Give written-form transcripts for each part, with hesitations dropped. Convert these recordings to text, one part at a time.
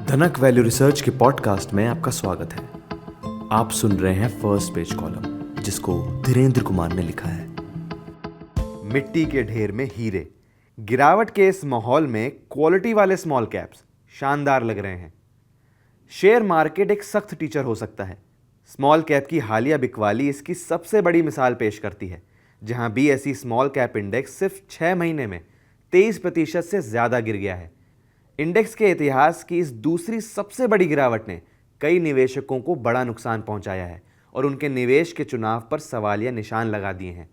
धनक value research के podcast में आपका स्वागत है। आप सुन रहे हैं फर्स्ट पेज कॉलम, जिसको धीरेन्द्र कुमार ने लिखा है। मिट्टी के ढेर में हीरे। गिरावट के इस माहौल में क्वालिटी वाले स्मॉल कैप्स शानदार लग रहे हैं। शेयर मार्केट एक सख्त टीचर हो सकता है। स्मॉल कैप की हालिया बिकवाली इसकी सबसे बड़ी मिसाल पेश करती है, जहां बीएसई स्मॉल कैप इंडेक्स सिर्फ 6 महीने में 23% से ज्यादा गिर गया है। इंडेक्स के इतिहास की इस दूसरी सबसे बड़ी गिरावट ने कई निवेशकों को बड़ा नुकसान पहुंचाया है और उनके निवेश के चुनाव पर सवालिया निशान लगा दिए हैं।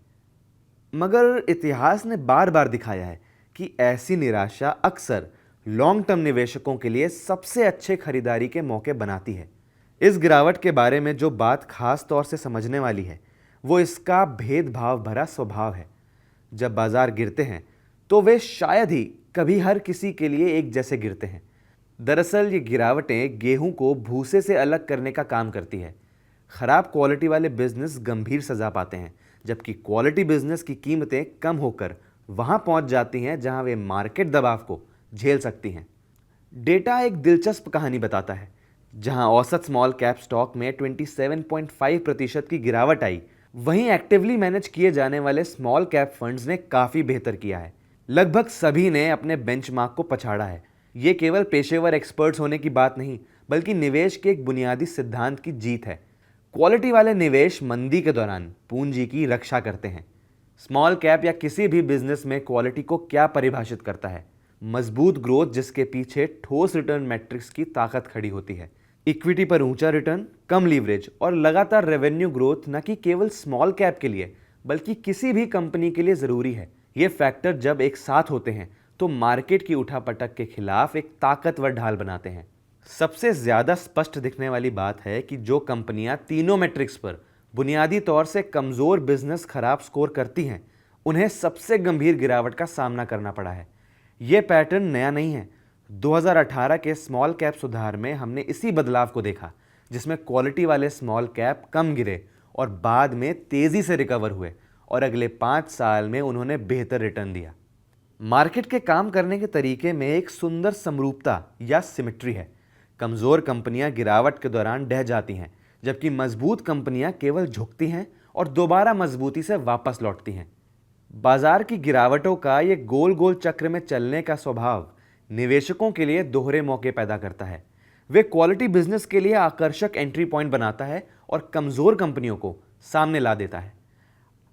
मगर इतिहास ने बार बार दिखाया है कि ऐसी निराशा अक्सर लॉन्ग टर्म निवेशकों के लिए सबसे अच्छे खरीदारी के मौके बनाती है। इस गिरावट के बारे में जो बात खास तौर से समझने वाली है वो इसका भेदभाव भरा स्वभाव है। जब बाजार गिरते हैं तो वे शायद ही कभी हर किसी के लिए एक जैसे गिरते हैं। दरअसल ये गिरावटें गेहूं को भूसे से अलग करने का काम करती है। खराब क्वालिटी वाले बिजनेस गंभीर सजा पाते हैं, जबकि क्वालिटी बिजनेस की कीमतें कम होकर वहां पहुंच जाती हैं जहां वे मार्केट दबाव को झेल सकती हैं। डेटा एक दिलचस्प कहानी बताता है। जहां औसत स्मॉल कैप स्टॉक में 27.5% की गिरावट आई, वहीं एक्टिवली मैनेज किए जाने वाले स्मॉल कैप फंड्स ने काफी बेहतर किया है। लगभग सभी ने अपने बेंचमार्क को पछाड़ा है। ये केवल पेशेवर एक्सपर्ट्स होने की बात नहीं, बल्कि निवेश के एक बुनियादी सिद्धांत की जीत है। क्वालिटी वाले निवेश मंदी के दौरान पूंजी की रक्षा करते हैं। स्मॉल कैप या किसी भी बिजनेस में क्वालिटी को क्या परिभाषित करता है? मजबूत ग्रोथ जिसके पीछे ठोस रिटर्न मैट्रिक्स की ताकत खड़ी होती है। इक्विटी पर ऊंचा रिटर्न, कम लीवरेज और लगातार रेवेन्यू ग्रोथ न कि केवल स्मॉल कैप के लिए बल्कि किसी भी कंपनी के लिए जरूरी है। ये फैक्टर जब एक साथ होते हैं तो मार्केट की उठापटक के खिलाफ एक ताकतवर ढाल बनाते हैं। सबसे ज्यादा स्पष्ट दिखने वाली बात है कि जो कंपनियां तीनों मैट्रिक्स पर बुनियादी तौर से कमजोर बिजनेस खराब स्कोर करती हैं, उन्हें सबसे गंभीर गिरावट का सामना करना पड़ा है। यह पैटर्न नया नहीं है। 2018 के स्मॉल कैप सुधार में हमने इसी बदलाव को देखा, जिसमें क्वालिटी वाले स्मॉल कैप कम गिरे और बाद में तेजी से रिकवर हुए और अगले 5 साल में उन्होंने बेहतर रिटर्न दिया। मार्केट के काम करने के तरीके में एक सुंदर समरूपता या सिमेट्री है। कमजोर कंपनियां गिरावट के दौरान ढह जाती हैं, जबकि मजबूत कंपनियां केवल झुकती हैं और दोबारा मजबूती से वापस लौटती हैं। बाजार की गिरावटों का ये गोल गोल चक्र में चलने का स्वभाव निवेशकों के लिए दोहरे मौके पैदा करता है। वे क्वालिटी बिजनेस के लिए आकर्षक एंट्री पॉइंट बनाता है और कमजोर कंपनियों को सामने ला देता है।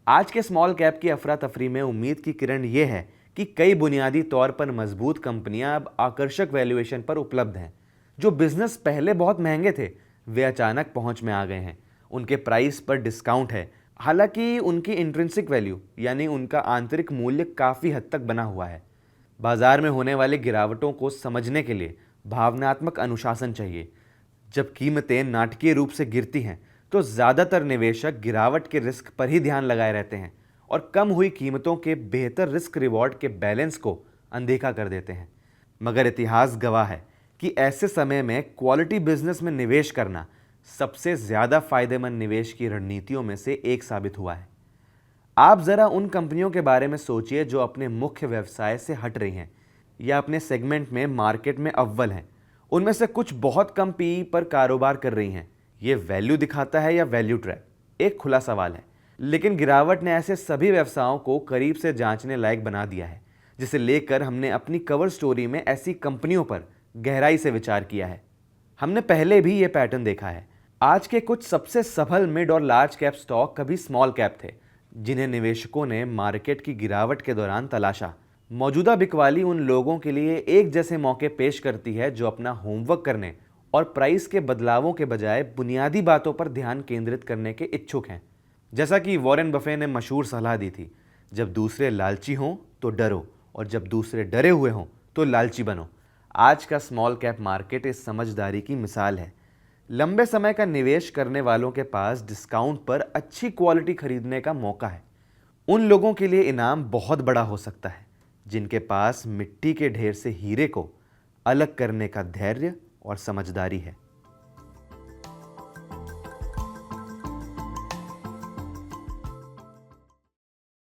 आज के स्मॉल कैप की अफरा तफरी में उम्मीद की किरण यह है कि कई बुनियादी तौर पर मजबूत कंपनियां अब आकर्षक वैल्यूएशन पर उपलब्ध हैं। जो बिजनेस पहले बहुत महंगे थे, वे अचानक पहुंच में आ गए हैं। उनके प्राइस पर डिस्काउंट है, हालांकि उनकी इंट्रिंसिक वैल्यू यानी उनका आंतरिक मूल्य काफी हद तक बना हुआ है। बाजार में होने वाली गिरावटों को समझने के लिए भावनात्मक अनुशासन चाहिए। जब कीमतें नाटकीय रूप से गिरती हैं तो ज्यादातर निवेशक गिरावट के रिस्क पर ही ध्यान लगाए रहते हैं और कम हुई कीमतों के बेहतर रिस्क रिवॉर्ड के बैलेंस को अनदेखा कर देते हैं। मगर इतिहास गवाह है कि ऐसे समय में क्वालिटी बिजनेस में निवेश करना सबसे ज्यादा फायदेमंद निवेश की रणनीतियों में से एक साबित हुआ है। आप जरा उन कंपनियों के बारे में सोचिए जो अपने मुख्य व्यवसाय से हट रही हैं या अपने सेगमेंट में मार्केट में अव्वल हैं। उनमें से कुछ बहुत कम पीई पर कारोबार कर रही हैं। ये वैल्यू दिखाता है या वैल्यू ट्रैप? एक खुला सवाल है। लेकिन गिरावट ने ऐसे सभी व्यवसायों को करीब से जांचने लायक बना दिया है, जिसे लेकर हमने अपनी कवर स्टोरी में ऐसी कंपनियों पर गहराई से विचार किया है। हमने पहले भी ये पैटर्न देखा है। आज के कुछ सबसे सफल मिड और लार्ज कैप स्टॉक कभी स्मॉल कैप थे, जिन्हें निवेशकों ने मार्केट की गिरावट के दौरान तलाशा। मौजूदा बिकवाली उन लोगों के लिए एक जैसे मौके पेश करती है जो अपना होमवर्क करने और प्राइस के बदलावों के बजाय बुनियादी बातों पर ध्यान केंद्रित करने के इच्छुक हैं। जैसा कि वॉरेन बफे ने मशहूर सलाह दी थी, जब दूसरे लालची हों तो डरो और जब दूसरे डरे हुए हों तो लालची बनो। आज का स्मॉल कैप मार्केट इस समझदारी की मिसाल है। लंबे समय का निवेश करने वालों के पास डिस्काउंट पर अच्छी क्वालिटी खरीदने का मौका है। उन लोगों के लिए इनाम बहुत बड़ा हो सकता है जिनके पास मिट्टी के ढेर से हीरे को अलग करने का धैर्य और समझदारी है।